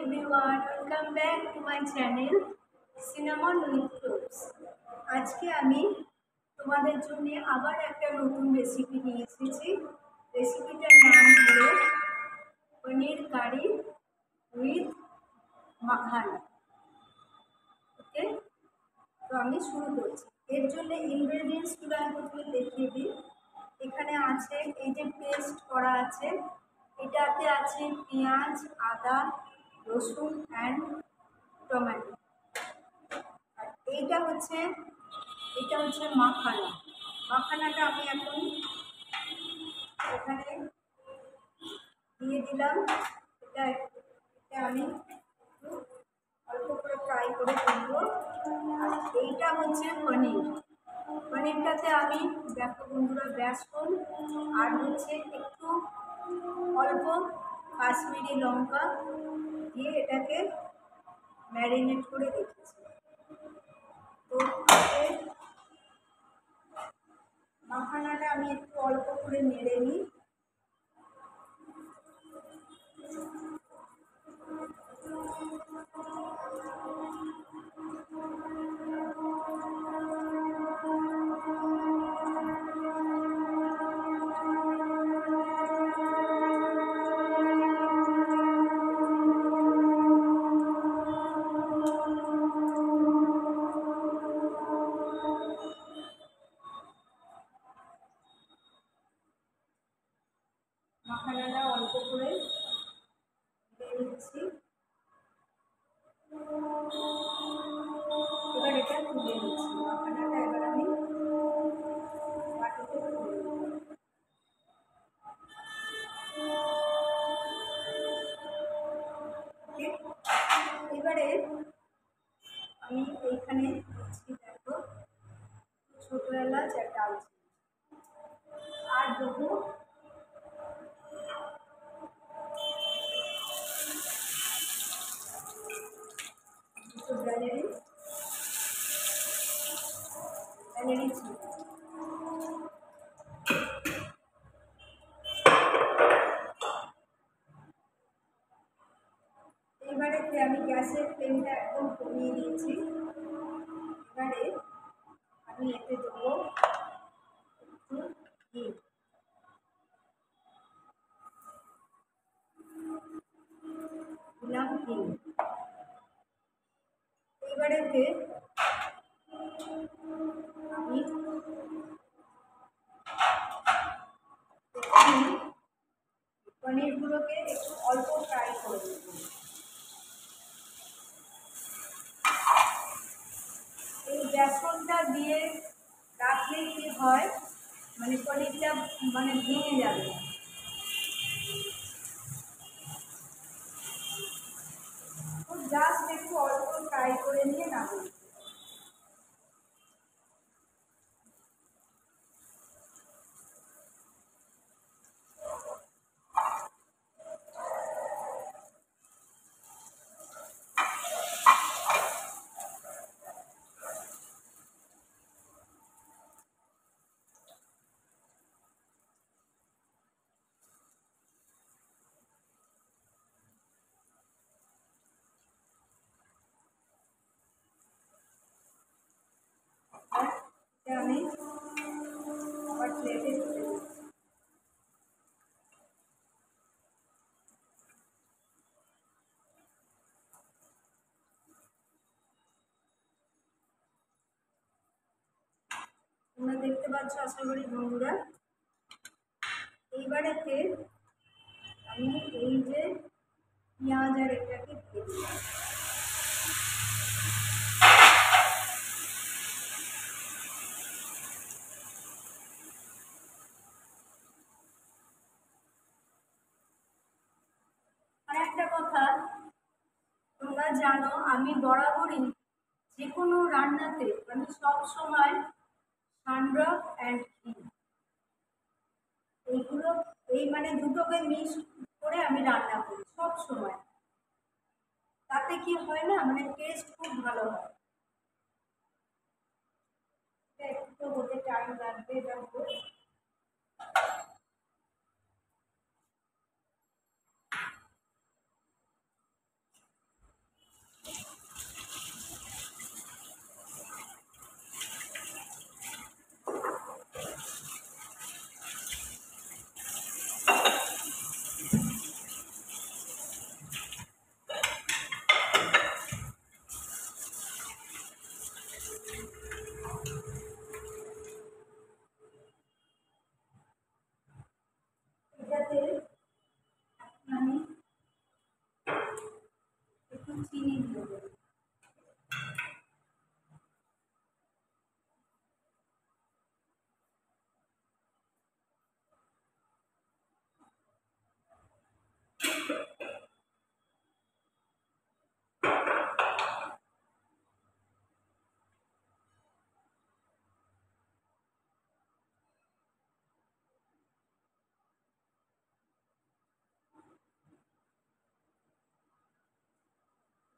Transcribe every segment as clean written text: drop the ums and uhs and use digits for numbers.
everyone, welcome back to my channel Cinnamon with Cloves। আজকে আমি তোমাদের জন্য আবার একটা নতুন রেসিপি নিয়ে এসেছি। রেসিপিটার নাম হলো পনির কারি উইথ মাখানা। ওকে, তো আমি শুরু করছি। এর জন্য ইনগ্রেডিয়েন্টসগুলো আমি প্রথমে দেখিয়ে দিই। এখানে আছে এই যে পেস্ট করা আছে, এটাতে আছে পেঁয়াজ, আদা, রসুন অ্যান্ড টমেটো। আর এটা হচ্ছে মাখানা। মাখানাটা আমি এখন এখানে দিয়ে দিলাম। এটা আমি একটু অল্প করে ফ্রাই করে তুলবো। আর এইটা হচ্ছে পনিরটাতে আমি দেখো বন্ধুরা বেসন আর হচ্ছে একটু অল্প কাশ্মীরি লঙ্কা দিয়ে এটাকে ম্যারিনেট করে রেখেছি। তো মাখানাটা আমি একটু অল্প করে নেড়ে নিই। মাখানাটা অল্প করে দিয়ে দিচ্ছি। এবার এটা তুলে নিচ্ছি। মাখানাটা এবার আমি বাটিতে তুলে নেব। এবারে আমি এইখানে দিচ্ছি দেখো ছোটো এলাচ আর দারচিনি, আর দেবো ভ্যানিলা ছিল। এবারে আমি গ্যাসের ফ্লেমটা একদম কমিয়ে দিয়েছি। এবারে আমি এতে দেবো একটু ঘি। দিলাম ঘি। এবারেতে আমি পনিরগুলোকে একটু অল্প ফ্রাই করে দেবো। এই বেসনটা দিয়ে রাখলে কি হয়, মানে পনিরটা মানে ভেঙে যাবে। জাস্ট একটু অল্প ফ্রাই করে নিয়ে নামিয়ে আমি আবার প্লেটে তুলে দিচ্ছি। তোমরা দেখতে পাচ্ছ আশা করি বন্ধুরা। এইবারেতে আমি এই যে পেঁয়াজ আর এটাকে দিয়ে দিলাম। আর একটা কথা, তোমরা জানো আমি বরাবরই যে কোনো রান্নাতে আমি সব সময় সানড্রপ অ্যান্ড ঘি এইগুলো মানে দুটোকে মিক্স করে আমি রান্না করি সব সময়। তাতে কি হয় না, মানে টেস্ট খুব ভালো হয়। এটা একটু হতে টাইম লাগবে। এটা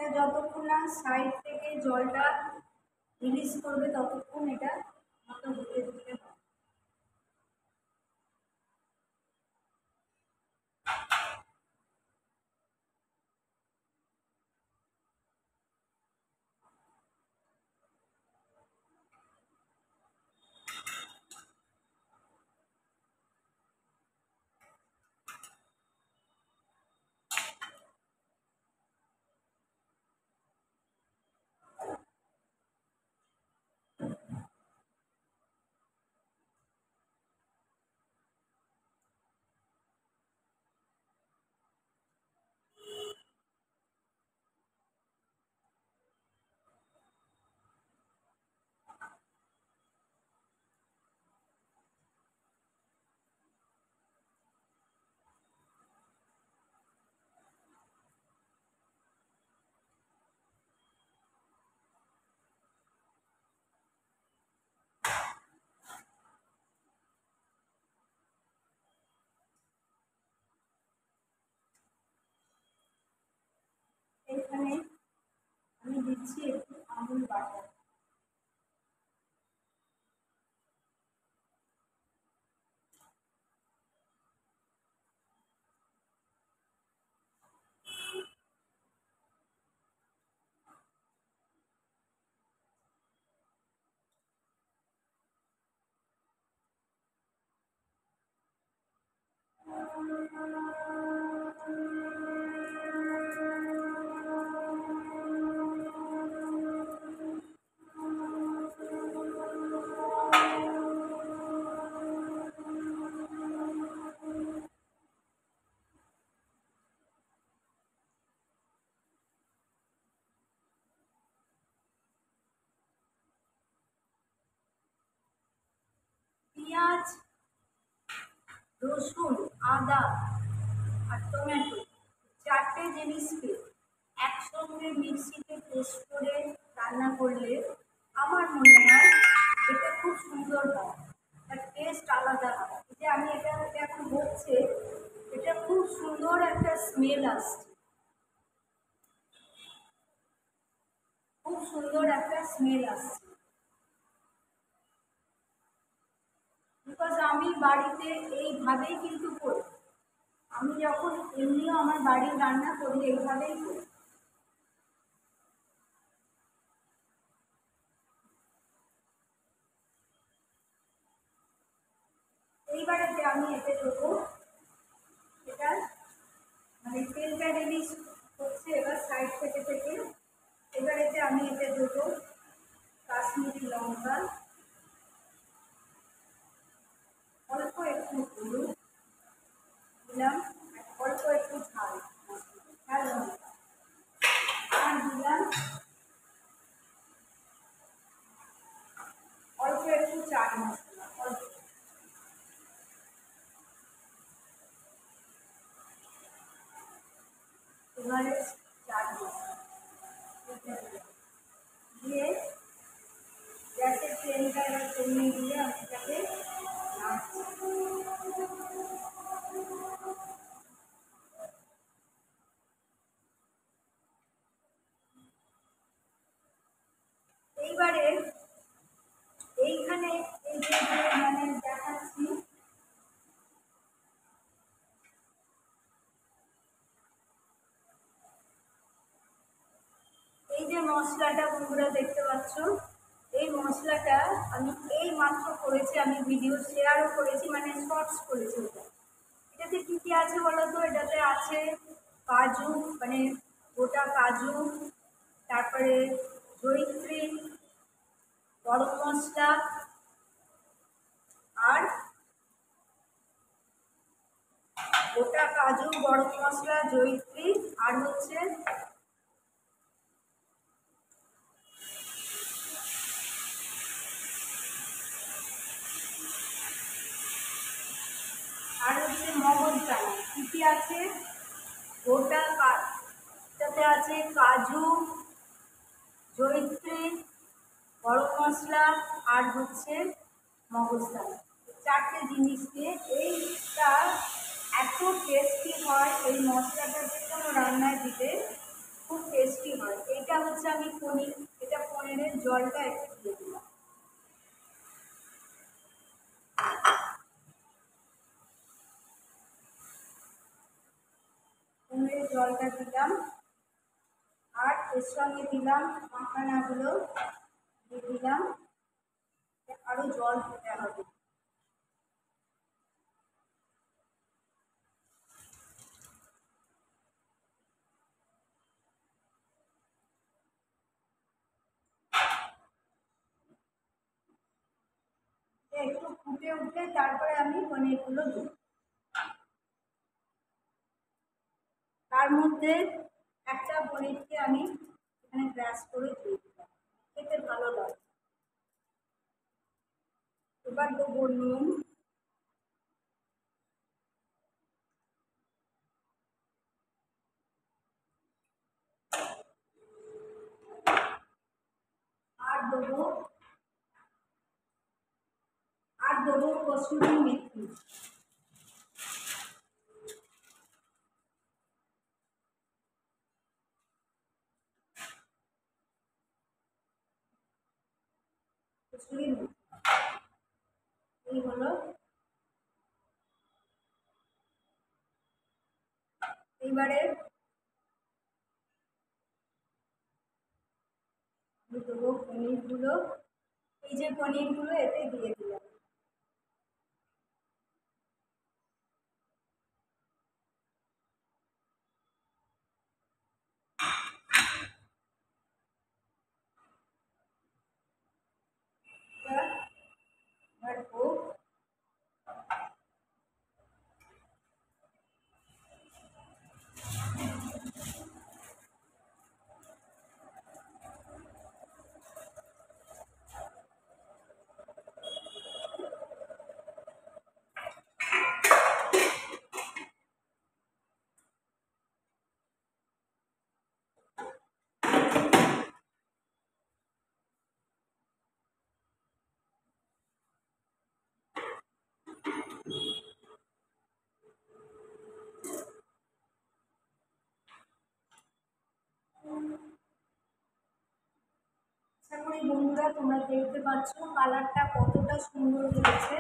এটা যতক্ষণ না সাইড থেকে জলটা রিলিজ করবে ততক্ষণ এটা মতো ধুতে দিতে হবে। এখানে আমি দিচ্ছি একটু আমুল বাটার। পেঁয়াজ, রসুন, আদা আর টমেটো চারটে জিনিসকে একসঙ্গে মিক্সিতে পেস্ট করে রান্না করলে আমার মনে হয় এটা খুব সুন্দর হয়, তার টেস্ট আলাদা হয়। এই যে আমি এটা এখন হচ্ছে, এটা খুব সুন্দর একটা স্মেল আসছে, খুব সুন্দর একটা স্মেল আসছে। বিকজ আমি বাড়িতে এইভাবেই কিন্তু করি, আমি যখন এমনিও আমার বাড়ির রান্না করি এইভাবেই করি। এইবারেতে আমি এতে দেবো, এটা মানে তেলটা রিলিজ হচ্ছে এবার সাইড থেকে থেকে। এবারেতে আমি এতে দেবো কাশ্মীরি লঙ্কা, অল্প একটু হলুদ দিলাম, অল্প একটু ঝাল ঝাল লঙ্কা, আর দিলাম অল্প একটু চাট মশলা, অল্প। এবারে চাট মশলা দিয়ে গ্যাসের ফ্লেমটা এবার কমিয়ে দিয়ে আমি এটাকে নাড়ছি। এইবারে এইখানে এই যে মানে দেখাচ্ছি, এই যে মশলাটা বন্ধুরা দেখতে পাচ্ছ, এই মশলাটা আমি এই মাত্র করেছি, আমি ভিডিও শেয়ারও করেছি, মানে শর্টস করেছি। এটাতে কী কী আছে বলো তো? এটাতে আছে কাজু, মানে গোটা কাজু, তারপরে জয়িত্রী, গরম মশলা, আর গোটা কাজু, গরম মশলা, জয়িত্রী, আর হচ্ছে মগজ দানা। কী কী আছে? গোটা এটাতে আছে কাজু, জয়িত্রী, গরম মশলা, আর হচ্ছে মগজ দানা। চারটে জিনিস দিয়ে এইটা এত টেস্টি হয়, এই মশলাটা যে কোনো রান্নায় দিতে খুব খুব টেস্টি হয়। এটা হচ্ছে আমি পনির, এটা পনিরের জলটা একটু দিয়ে দিলাম। পনিরের জলটা দিলাম আর এর সঙ্গে দিলাম মাখানাগুলো দিয়ে দিলাম। আরো জল দিতে হবে। একটু ফুটে উঠলে তারপরে আমি পনিরগুলো দিই। তার মধ্যে একটা পনিরকে আমি এখানে গ্রাস করে দিয়ে দিলাম, খেতে ভালো লাগে। এবার দেবো নুন, আর দেবো কসুরি মেথি। কসুরি মেথি এই হলো। এইবারে আমি দেবো পনিরগুলো, এই যে পনিরগুলো এতে দিয়ে দিলাম। এবার হোক। আশা করি বন্ধুরা তোমরা দেখতে পাচ্ছ কালারটা কতটা সুন্দর হয়েছে।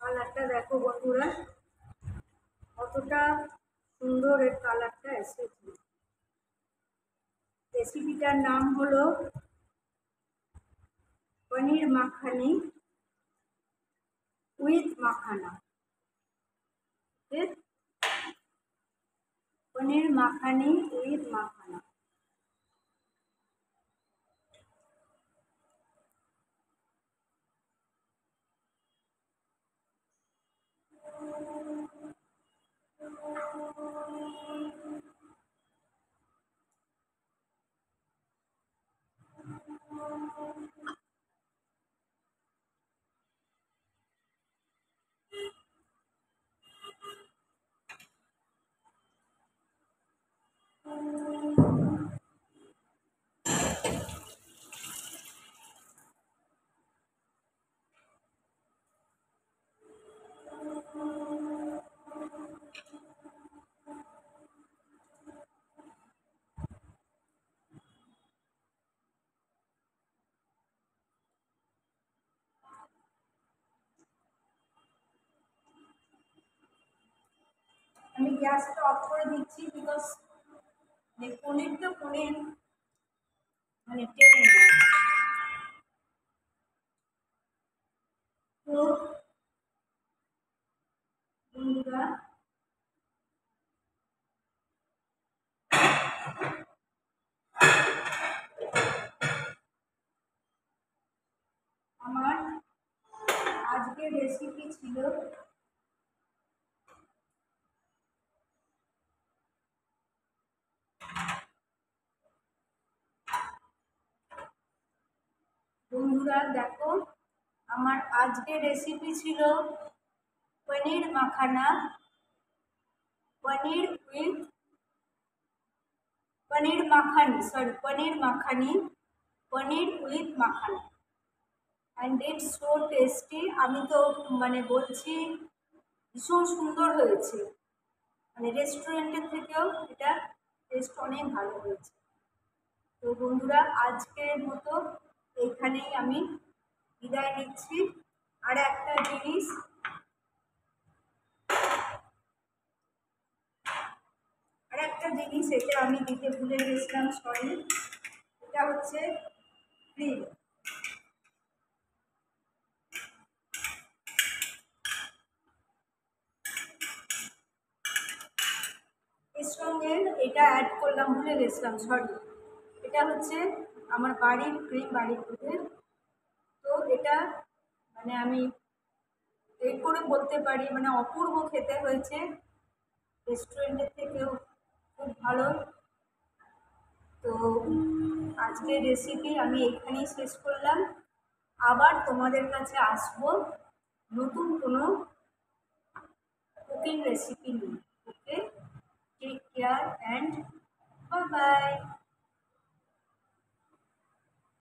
কালারটা দেখো বন্ধুরা, কতটা সুন্দর এর কালারটা এসেছে। রেসিপিটার নাম হলো পনির মাখানি উইথ মাখানা। পনির মাখানি উইথ মাখানা। আমি গ্যাসটা অফ করে দিচ্ছি, বিকজ পনির তো পনির মানে টেনে নেয়। তো বন্ধুরা আমার আজকের রেসিপি ছিল বন্ধুরা দেখো, আমার আজকের রেসিপি ছিল paneer makhana paneer with paneer makhani, sorry paneer makhani, paneer with makhani, and it's so tasty. আমি তো মানে বলছি ভীষণ সুন্দর হয়েছে, মানে রেস্টুরেন্টের থেকেও এটা টেস্ট অনেক ভালো হয়েছে। তো বন্ধুরা, আজকের মতো এইখানেই আমি বিদায় নিচ্ছি। আর একটা জিনিস, এটা আমি দিতে ভুলে গেছিলাম, সরি। এটা হচ্ছে ক্রিম। এর সঙ্গে এটা অ্যাড করলাম, ভুলে গেছিলাম, সরি। এটা হচ্ছে আমার বাড়ির ক্রিম, বাড়ির দুধের। তো এটা মানে আমি এই করে বলতে পারি, মানে অপূর্ব খেতে হয়েছে, রেস্টুরেন্টের থেকেও খুব ভালো। তো আজকের রেসিপি আমি এখানেই শেষ করলাম। আবার তোমাদের কাছে আসবো নতুন কোনো কুকিং রেসিপি নিয়ে। Okay, take care and bye by.